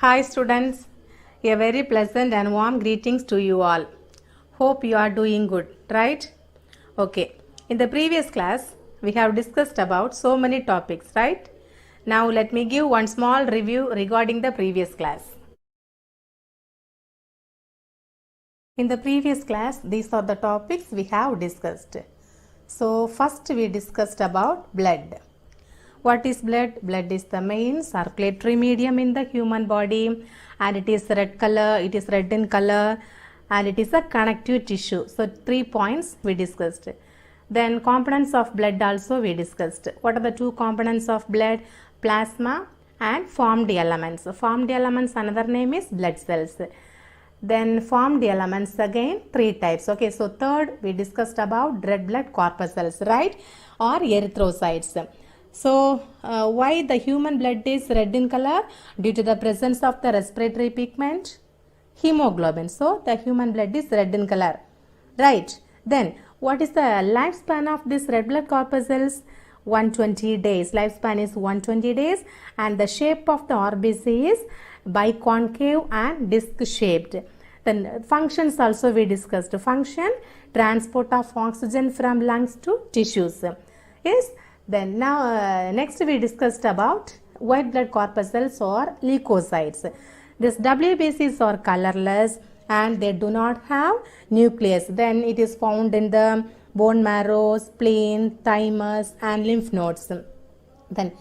Hi students, a very pleasant and warm greetings to you all. Hope you are doing good, right? Okay, in the previous class we have discussed about so many topics, right? Now let me give one small review regarding the previous class. In the previous class, these are the topics we have discussed. So first we discussed about blood. What is blood? Blood is the main circulatory medium in the human body and it is red color, it is red in color and it is a connective tissue. So 3 points we discussed. Then components of blood also we discussed. What are the two components of blood? Plasma and formed elements. Formed elements, another name is blood cells. Then formed elements again 3 types. Okay, so third we discussed about red blood corpuscles, right? Or erythrocytes. So why the human blood is red in color? Due to the presence of the respiratory pigment hemoglobin. So the human blood is red in color, right? Then what is the lifespan of this red blood corpuscles? 120 days. Lifespan is 120 days and the shape of the RBC is biconcave and disc shaped. Then functions also we discussed. Function, transport of oxygen from lungs to tissues. Yes. Then now next we discussed about white blood corpuscles or leukocytes. These WBCs are colorless and they do not have nucleus. Then it is found in the bone marrow, spleen, thymus and lymph nodes. Then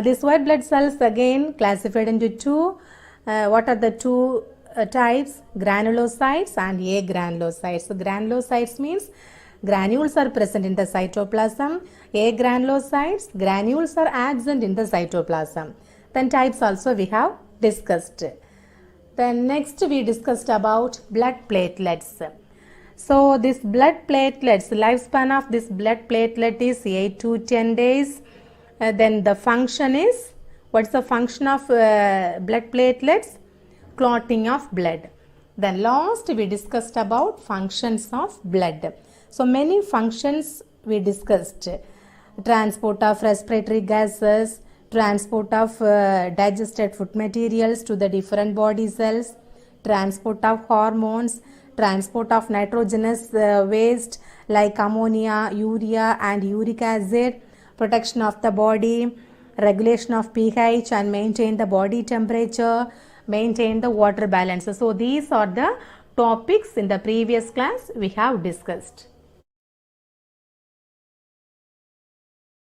these white blood cells again classified into two. What are the two types? Granulocytes and agranulocytes. So granulocytes means granules are present in the cytoplasm. Agranulocytes, granules are absent in the cytoplasm. Then types also we have discussed. Then next we discussed about blood platelets. So this blood platelets, lifespan of this blood platelet is 8 to 10 days. Then the function is, what's the function of blood platelets? Clotting of blood. Then last we discussed about functions of blood. So many functions we discussed. Transport of respiratory gases, transport of digested food materials to the different body cells, transport of hormones, transport of nitrogenous waste like ammonia, urea and uric acid, protection of the body, regulation of pH and maintain the body temperature, maintain the water balance. So these are the topics in the previous class we have discussed.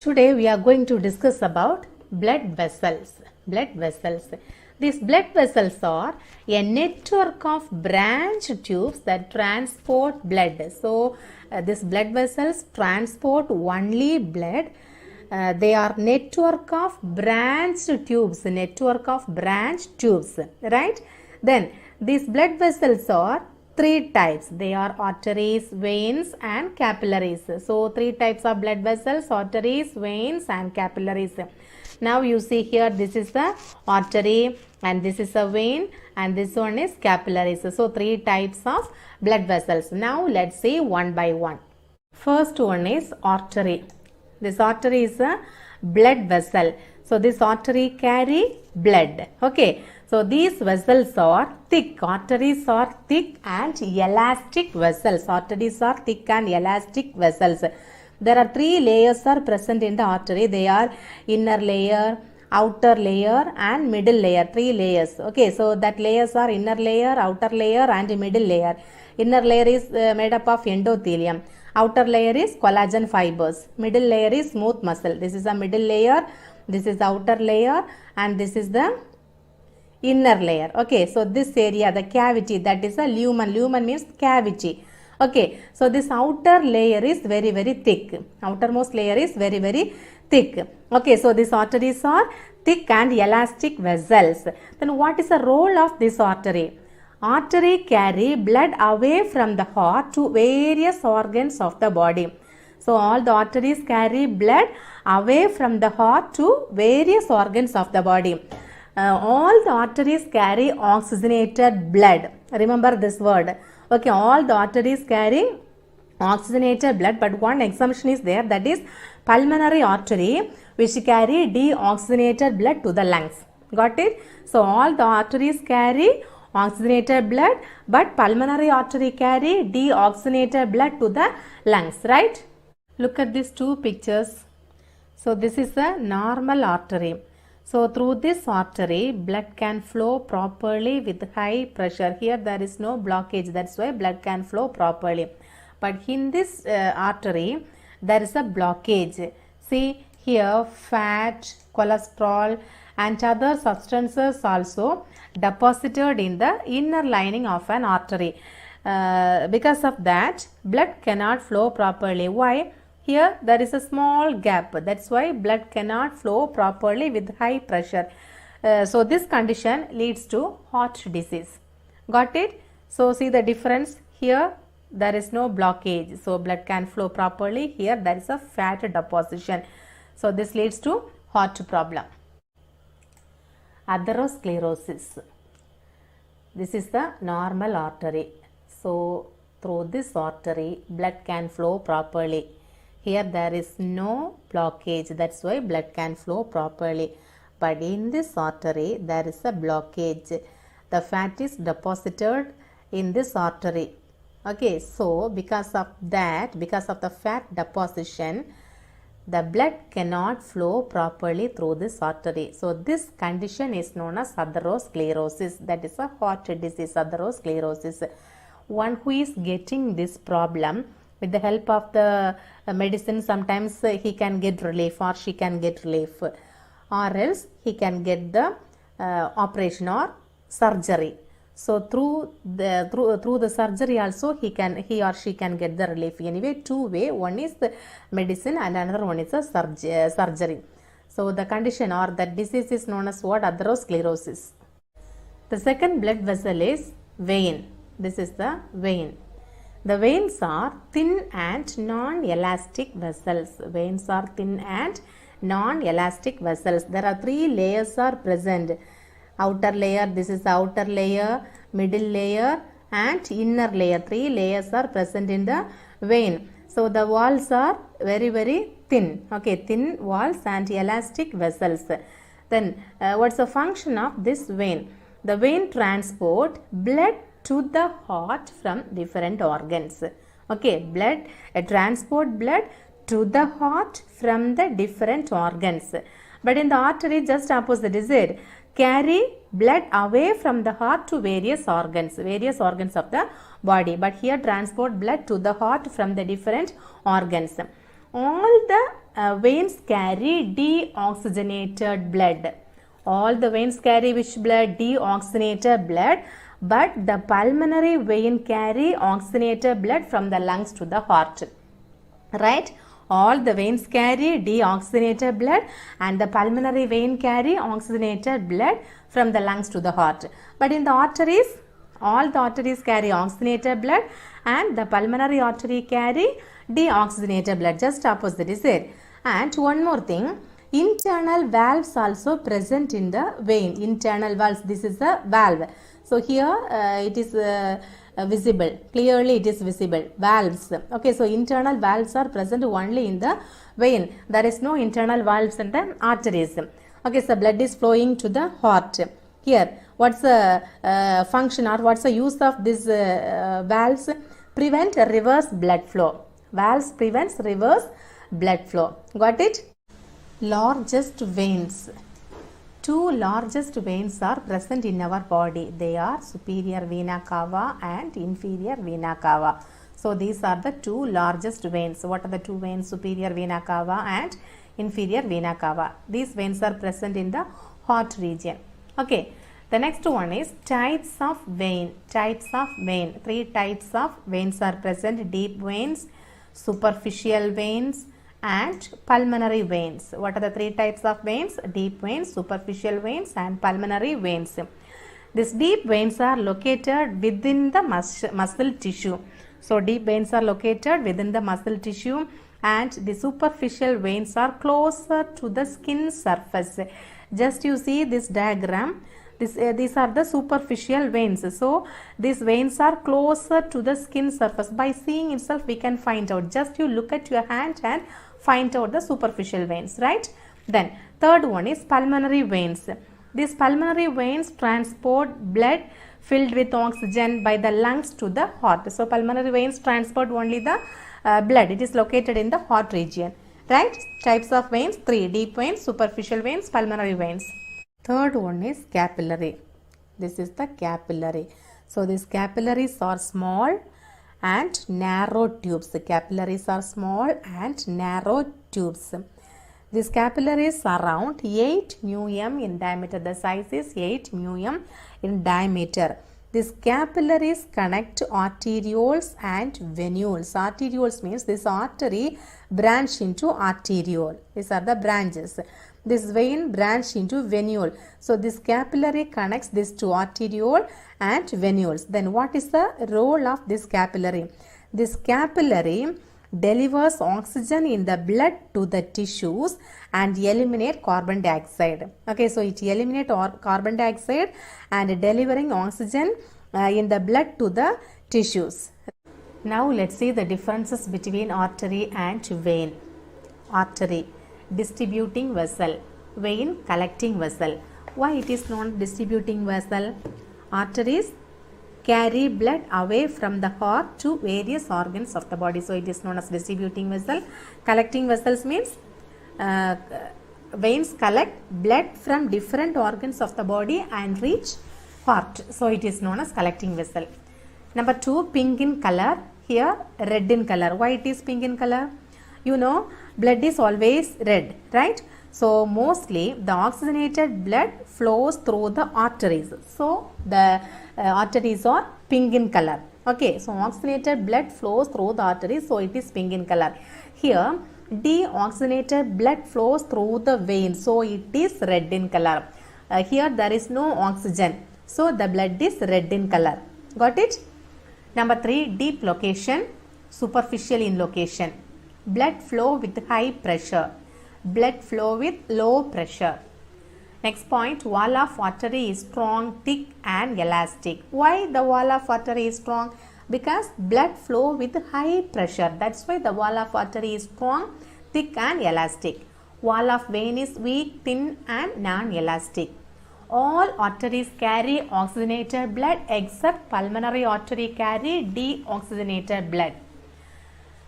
Today we are going to discuss about blood vessels. Blood vessels. These blood vessels are a network of branch tubes that transport blood. So these blood vessels transport only blood. They are network of branch tubes. Network of branch tubes. Right? Then these blood vessels are 3 types. They are arteries, veins and capillaries. So 3 types of blood vessels: arteries, veins and capillaries. Now you see here, this is the artery and this is a vein and this one is capillaries. So 3 types of blood vessels. Now let's see one by one. First one is artery. This artery is a blood vessel. So this artery carry blood. Okay. So these vessels are thick. Arteries are thick and elastic vessels. Arteries are thick and elastic vessels. There are 3 layers are present in the artery. They are inner layer, outer layer and middle layer. 3 layers. Okay, so that layers are inner layer, outer layer and middle layer. Inner layer is made up of endothelium. Outer layer is collagen fibers. Middle layer is smooth muscle. This is a middle layer. This is the outer layer and this is the inner layer. Okay, so this area, the cavity, that is a lumen. Lumen means cavity. Okay, so this outer layer is very thick. Outermost layer is very thick. Okay, so these arteries are thick and elastic vessels. Then what is the role of this artery? Artery carry blood away from the heart to various organs of the body. So all the arteries carry blood away from the heart to various organs of the body. All the arteries carry oxygenated blood. Remember this word. Okay, all the arteries carry oxygenated blood, but one exemption is there, that is pulmonary artery, which carry deoxygenated blood to the lungs. Got it? So all the arteries carry oxygenated blood, but pulmonary artery carry deoxygenated blood to the lungs, right? Look at these two pictures. So this is a normal artery. So through this artery, blood can flow properly with high pressure. Here there is no blockage. That's why blood can flow properly. But in this artery, there is a blockage. See here, fat, cholesterol and other substances also deposited in the inner lining of an artery. Because of that, blood cannot flow properly. Why? Here there is a small gap. That's why blood cannot flow properly with high pressure. So this condition leads to heart disease. Got it? So see the difference. Here there is no blockage. So blood can flow properly. Here there is a fat deposition. So this leads to heart problem. Atherosclerosis. This is the normal artery. So through this artery, blood can flow properly. Here there is no blockage. That's why blood can flow properly. But in this artery, there is a blockage. The fat is deposited in this artery. Okay, so because of that, because of the fat deposition, the blood cannot flow properly through this artery. So this condition is known as atherosclerosis. That is a heart disease, atherosclerosis. One who is getting this problem, with the help of the medicine, sometimes he can get relief or she can get relief, or else he can get the operation or surgery. So through the surgery also he or she can get the relief. Anyway, two way, one is the medicine and another one is a surgery. So the condition or the disease is known as what? Atherosclerosis. The second blood vessel is vein. This is the vein. The veins are thin and non-elastic vessels. Veins are thin and non-elastic vessels. There are three layers are present. Outer layer, this is the outer layer, middle layer and inner layer. Three layers are present in the vein. So the walls are very, very thin. Okay, thin walls and elastic vessels. Then what's the function of this vein? The vein transport blood to the heart from different organs. Okay, blood, transport blood to the heart from the different organs. But in the artery, just opposite is it. Carry blood away from the heart to various organs of the body. But here transport blood to the heart from the different organs. All the veins carry deoxygenated blood. All the veins carry which blood? Deoxygenated blood. But the pulmonary vein carry oxygenated blood from the lungs to the heart. Right? All the veins carry deoxygenated blood and the pulmonary vein carry oxygenated blood from the lungs to the heart. But in the arteries, all the arteries carry oxygenated blood and the pulmonary artery carry deoxygenated blood. Just opposite is it. And one more thing, internal valves also present in the vein. Internal valves, this is the valve. So here it is visible, clearly it is visible, valves. Okay, so internal valves are present only in the vein. There is no internal valves in the arteries. Okay, so blood is flowing to the heart. Here, what's the function or what's the use of these valves? Prevent reverse blood flow. Valves prevents reverse blood flow. Got it? Largest veins. Two largest veins are present in our body. They are superior vena cava and inferior vena cava. So these are the two largest veins. What are the two veins? Superior vena cava and inferior vena cava. These veins are present in the heart region. Okay. The next one is types of vein. Types of vein. Three types of veins are present. Deep veins, superficial veins and pulmonary veins. What are the three types of veins? Deep veins, superficial veins and pulmonary veins. These deep veins are located within the muscle tissue. So deep veins are located within the muscle tissue and the superficial veins are closer to the skin surface. Just you see this diagram. These are the superficial veins. So these veins are closer to the skin surface. By seeing itself we can find out. Just you look at your hand and find out the superficial veins, right? Then third one is pulmonary veins. These pulmonary veins transport blood filled with oxygen by the lungs to the heart. So pulmonary veins transport only the blood. It is located in the heart region. Right? Types of veins, 3: deep veins, superficial veins, pulmonary veins. Third one is capillary. This is the capillary. So these capillaries are small and narrow tubes. The capillaries are small and narrow tubes. These capillaries are around 8 μm in diameter. The size is 8 μm in diameter. These capillaries connect arterioles and venules. Arterioles means this artery branch into arteriole. These are the branches. This vein branch into venule. So this capillary connects these two, arteriole and venules. Then what is the role of this capillary? This capillary delivers oxygen in the blood to the tissues and eliminate carbon dioxide. Okay, so it eliminates carbon dioxide and delivering oxygen in the blood to the tissues. Now let's see the differences between artery and vein. Artery, distributing vessel. Vein, collecting vessel. Why it is known distributing vessel? Arteries carry blood away from the heart to various organs of the body. So it is known as distributing vessel. Collecting vessels means veins collect blood from different organs of the body and reach heart. So it is known as collecting vessel. Number 2, pink in color. Here red in color. Why it is pink in color? You know, blood is always red, right? So mostly the oxygenated blood flows through the arteries. So the arteries are pink in color. Okay, so oxygenated blood flows through the arteries, so it is pink in color. Here deoxygenated blood flows through the veins, so it is red in color. Here there is no oxygen, so the blood is red in color. Got it? Number 3, deep location, superficial in location. Blood flow with high pressure. Blood flow with low pressure. Next point, wall of artery is strong, thick and elastic. Why the wall of artery is strong? Because blood flow with high pressure. That's why the wall of artery is strong, thick and elastic. Wall of vein is weak, thin and non-elastic. All arteries carry oxygenated blood except pulmonary artery carry deoxygenated blood.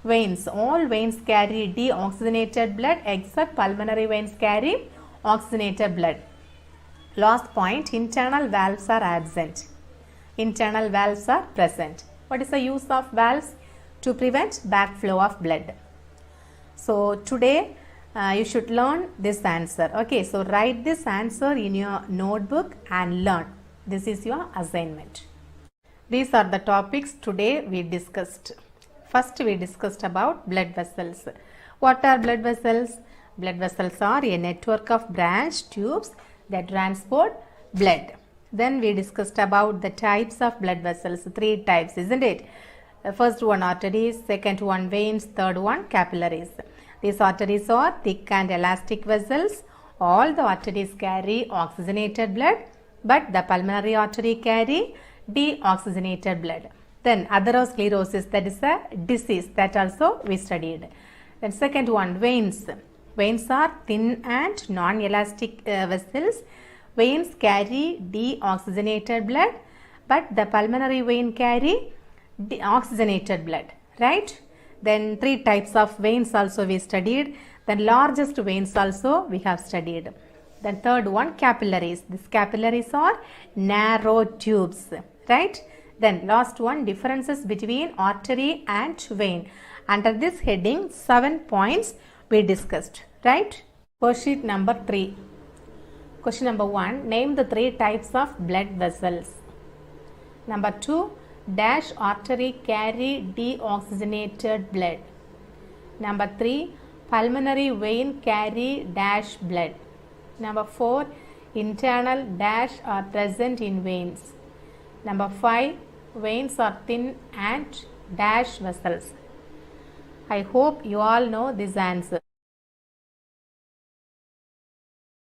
Veins, all veins carry deoxygenated blood except pulmonary veins carry oxygenated blood. Last point, internal valves are absent. Internal valves are present. What is the use of valves? To prevent backflow of blood. So today you should learn this answer. Okay, so write this answer in your notebook and learn. This is your assignment. These are the topics today we discussed. First we discussed about blood vessels. What are blood vessels? Blood vessels are a network of branch tubes that transport blood. Then we discussed about the types of blood vessels. 3 types, isn't it? First one arteries, second one veins, third one capillaries. These arteries are thick and elastic vessels. All the arteries carry oxygenated blood, but the pulmonary artery carry deoxygenated blood. Then atherosclerosis, that is a disease that also we studied. Then second one, veins. Veins are thin and non-elastic vessels. Veins carry deoxygenated blood, but the pulmonary vein carry deoxygenated blood, right? Then 3 types of veins also we studied. Then largest veins also we have studied. Then third one, capillaries. These capillaries are narrow tubes, right? Then last one, differences between artery and vein. Under this heading, 7 points we discussed, right? Worksheet number 3. Question number 1, name the 3 types of blood vessels. Number 2, dash artery carry deoxygenated blood. Number 3, pulmonary vein carry dash blood. Number 4, internal dash are present in veins. Number 5, veins are thin and dash vessels. I hope you all know this answer.